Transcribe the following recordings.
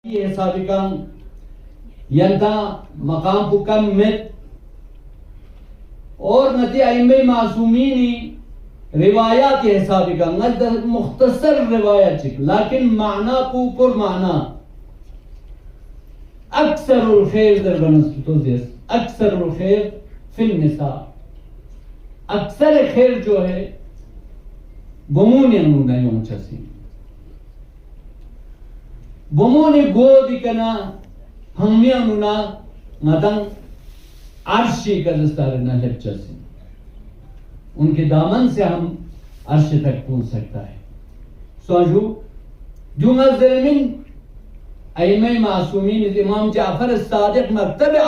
sabikan yanta maqam bukam met और नती अइम्मे मासूमीनी रिवायात के हिसाब का नद मुख्तसर रिवायत चिक लेकिन माना पुर माना अक्सरुल खैर दर बनस्तुदिस अक्सरुल खैर फिल निसा अक्सर खैर जो है बमूने नहीं होना बमूने गोदी कना हमिया नुना मदन अर्शी का दस्तारना लेक्चर से उनके दामन से हम अर्श तक पहुंच सकता है सोजू जुमा ज़मीन अइमे मासूमीन इमाम जाफर सादिक मक्तब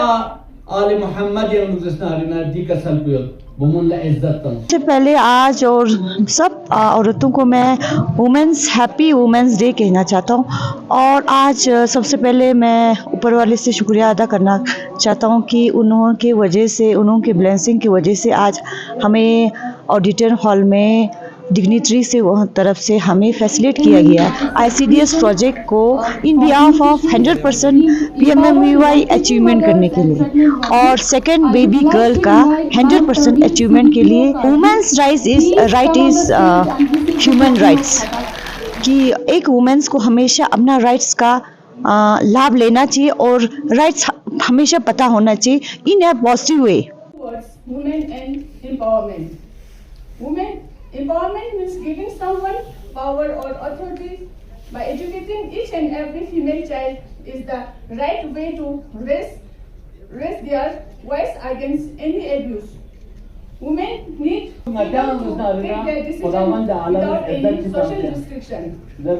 आले मोहम्मद या मुजस्नारिना दी कसल को बमुल्ला इज्जत सबसे पहले आज और सब औरतों को मैं वुमेंस हैप्पी वुमेंस डे कहना चाहता हूँ। और आज सबसे पहले मैं ऊपर वाले से शुक्रिया अदा करना चाहता हूँ कि उन्होंने वजह से उन्होंने ब्लेसिंग की वजह से आज हमें ऑडिटर हॉल में डिग्निटरी से वह तरफ से हमें फैसिलिटेट किया गया है ICDS प्रोजेक्ट को इन बिहाफ ऑफ 100% PMMVY अचीवमेंट करने के लिए और सेकंड बेबी गर्ल का 100% अचीवमेंट के लिए women's right is human rights कि एक वुमेन्स को हमेशा अपना राइट्स का लाभ लेना चाहिए और राइट्स हमेशा पता होना चाहिए in a positive way. Empowerment means giving someone power or authority. By educating each and every female child is the right way to raise their voice against any abuse. Women need freedom to take their decision without any social restriction. The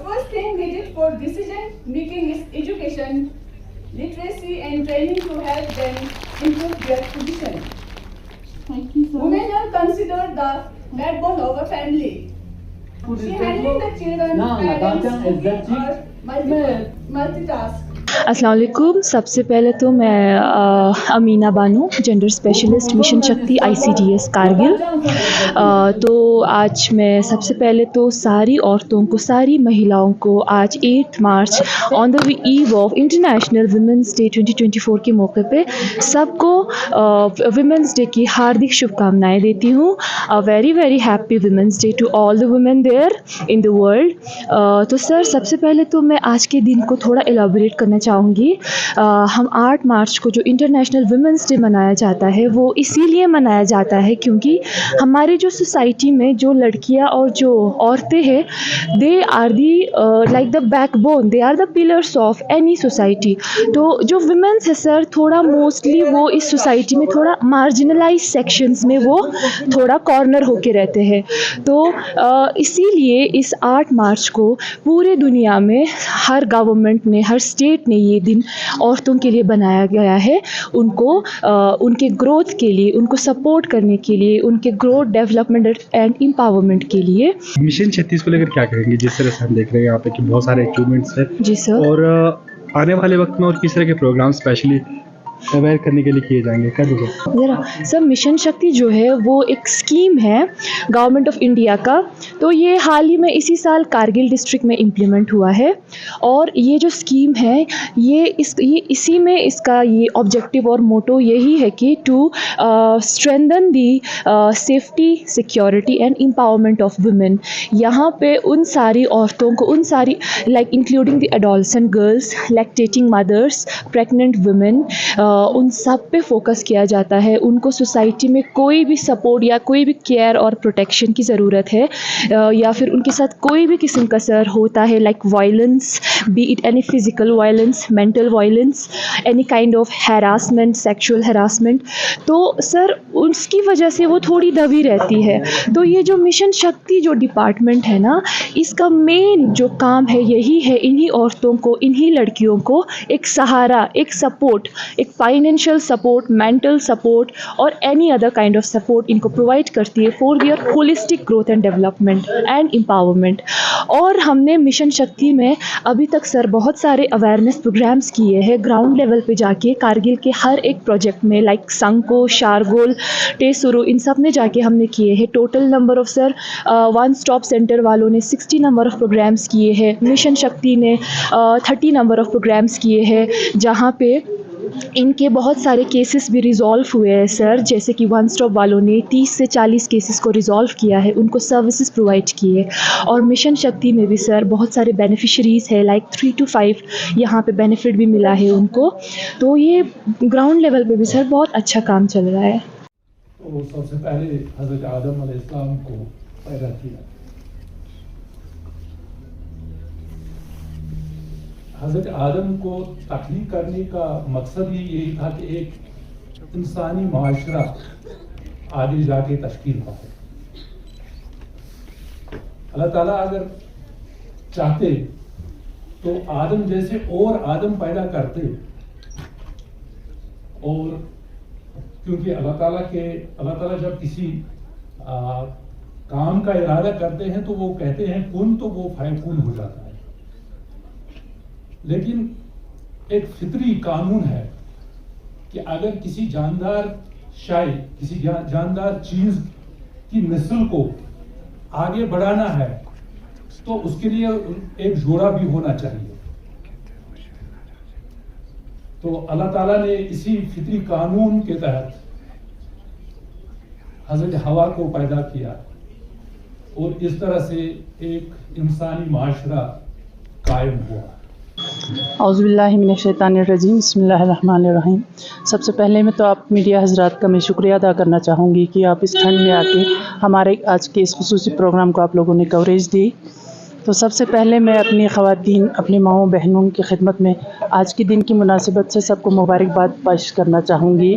first thing needed for decision making is education, literacy and training to help them improve their position. Women are considered the backbone of a family. She handling the children, parents, or multitask. अस्सलाम वालेकुम। सबसे पहले तो मैं Amina Bano gender specialist mission शक्ति ICDS Kargil. तो आज मैं सबसे पहले तो सारी औरतों को सारी महिलाओं को आज 8 march on the eve of international women's day 2024 के मौके पे सबको वुमेंस डे की हार्दिक शुभकामनाएं देती हूँ। Very very happy women's day to all the women there in the world. तो सर सबसे पहले तो मैं आज के दिन को थोड़ा एलाबोरेट करना चाहूँगी। हम 8 मार्च को जो इंटरनेशनल वुमेंस डे मनाया जाता है वो इसीलिए मनाया जाता है क्योंकि हमारे जो सोसाइटी में जो लड़कियां और जो औरतें हैं they are the like the backbone, they are the pillars of any society. तो जो वुमेन्स है सर थोड़ा मोस्टली वो इस सोसाइटी में थोड़ा मार्जिनलाइज सेक्शंस में वो थोड़ा कॉर्नर होके रहते हैं। तो इसीलिए इस 8 मार्च को पूरे दुनिया में हर गवर्नमेंट ने हर स्टेट ने ये दिन औरतों के लिए बनाया गया है, उनको उनके ग्रोथ के लिए, उनको सपोर्ट करने के लिए, उनके ग्रोथ डेवलपमेंट एंड एम्पावरमेंट के लिए। मिशन 36 को लेकर क्या कहेंगे? जिस तरह से हम देख रहे हैं यहाँ पे कि बहुत सारे अचीवमेंट्स हैं जी सर, और आने वाले वक्त में और किस तरह के प्रोग्राम स्पेशली अवेयर करने के लिए किए जाएंगे, क्या दीजिए ज़रा सर। मिशन शक्ति जो है वो एक स्कीम है गवर्नमेंट ऑफ इंडिया का। तो ये हाल ही में इसी साल कारगिल डिस्ट्रिक्ट में इम्प्लीमेंट हुआ है और ये जो स्कीम है ये इसी में इसका ये ऑब्जेक्टिव और मोटो यही है कि to strengthen the safety, security and empowerment of women. यहाँ पे उन सारी औरतों को, उन सारी like including the adolescent girls, lactating mothers, pregnant women, उन सब पे फोकस किया जाता है। उनको सोसाइटी में कोई भी सपोर्ट या कोई भी केयर और प्रोटेक्शन की ज़रूरत है या फिर उनके साथ कोई भी किस्म का सर होता है like violence, B it any physical violence, mental violence, any kind of harassment, sexual harassment, तो सर उसकी वजह से वो थोड़ी दबी रहती है। तो ये जो मिशन शक्ति जो डिपार्टमेंट है ना, इसका मेन जो काम है यही है इन्हीं औरतों को, इन्हीं लड़कियों को एक सहारा, एक सपोर्ट, एक फाइनेंशियल सपोर्ट, मेंटल सपोर्ट और any other kind of support इनको प्रोवाइड करती है for their holistic growth and development and empowerment. और हमने मिशन शक्ति में अभी तक सर बहुत सारे अवेयरनेस प्रोग्राम्स किए हैं ग्राउंड लेवल पे जाके, कारगिल के हर एक प्रोजेक्ट में, लाइक संको, शारगोल, टेसुरु, इन सब में जाके हमने किए हैं। Total number of sir one stop centre वालों ने 60 नंबर ऑफ प्रोग्राम्स किए हैं, मिशन शक्ति ने 30 नंबर ऑफ प्रोग्राम्स किए हैं, जहाँ पे इनके बहुत सारे केसेस भी रिजॉल्व हुए हैं सर। जैसे कि वन स्टॉप वालों ने 30 से 40 केसेस को रिजॉल्व किया है, उनको सर्विसेज प्रोवाइड किए। और मिशन शक्ति में भी सर बहुत सारे बेनिफिशरीज़ है, लाइक 3 to 5 यहाँ पे बेनिफिट भी मिला है उनको। तो ये ग्राउंड लेवल पे भी सर बहुत अच्छा काम चल रहा है। तो सबसे पहले हज़रत आदम अलैहिस्सलाम को पैदा किया। हज़रत आदम को तख्लीक करने का मकसद ही यही था कि एक इंसानी माशरा आगे जाके तश्कील पाए। अल्लाह ताला अगर चाहते तो आदम जैसे और आदम पैदा करते, और क्योंकि अल्लाह ताला जब किसी काम का इरादा करते हैं तो वो कहते हैं कुन, तो वो फयकुन हो जाता है। लेकिन एक फितरी कानून है कि अगर किसी जानदार शाय, किसी जानदार चीज की नस्ल को आगे बढ़ाना है तो उसके लिए एक जोड़ा भी होना चाहिए। तो अल्लाह ताला ने इसी फितरी कानून के तहत हज़रत हवा को पैदा किया और इस तरह से एक इंसानी माशरा कायम हुआ। औज़ुबिल्लाहि मिनश्शैतानिर्रजीम, बिस्मिल्लाहिर्रहमानिर्रहीम। सबसे पहले मैं तो आप मीडिया हज़रात का मैं शुक्रिया अदा करना चाहूँगी कि आप इस ठंड में आके हमारे आज के इस खुसूसी प्रोग्राम को आप लोगों ने कवरेज दी। तो सबसे पहले मैं अपनी ख़वातीन, अपनी माओं बहनों की खिदमत में आज के दिन की मुनासिबत से सबको मुबारकबाद पेश करना चाहूँगी,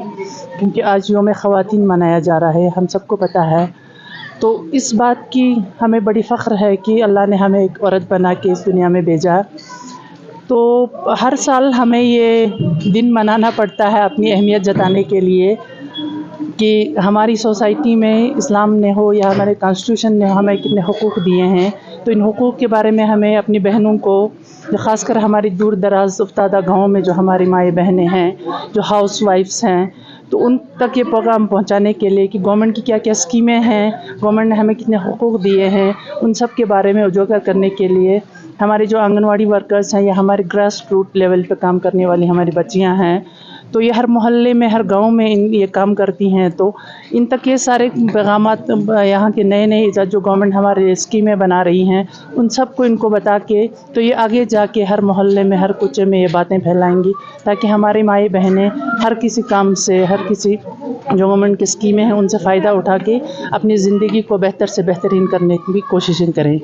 क्योंकि आज यौम ख़वातीन मनाया जा रहा है, हम सबको पता है। तो इस बात की हमें बड़ी फ़ख्र है कि अल्लाह ने हमें एक औरत बना के इस दुनिया में भेजा। तो हर साल हमें ये दिन मनाना पड़ता है अपनी अहमियत जताने के लिए कि हमारी सोसाइटी में इस्लाम ने हो या हमारे कॉन्स्टिट्यूशन ने हमें कितने हुकूक़ दिए हैं। तो इन हुकूक़ के बारे में हमें अपनी बहनों को, ख़ासकर हमारी दूर दराज उफ्तादा गाँव में जो हमारी माएँ बहनें हैं, जो हाउस वाइफ्स हैं, तो उन तक ये प्रोग्राम पहुंचाने के लिए कि गवर्नमेंट की क्या क्या स्कीमें हैं, गवर्नमेंट ने हमें कितने हुकूक़ दिए हैं, उन सब के बारे में उजागर करने के लिए हमारे जो आंगनवाड़ी वर्कर्स हैं या हमारे ग्रास रूट लेवल पे काम करने वाली हमारी बच्चियां हैं, तो ये हर मोहल्ले में, हर गांव में ये काम करती हैं। तो इन तक ये सारे पैगामात, यहाँ के नए नए जो गवर्नमेंट हमारे स्कीमें बना रही हैं, उन सब को इनको बता के तो ये आगे जाके हर मोहल्ले में, हर कुचे में ये बातें फैलाएंगी, ताकि हमारी माएँ बहनें हर किसी काम से, हर किसी जो गवर्नमेंट की स्कीमें हैं उनसे फ़ायदा उठा के अपनी ज़िंदगी को बेहतर से बेहतरीन करने की कोशिशें करें।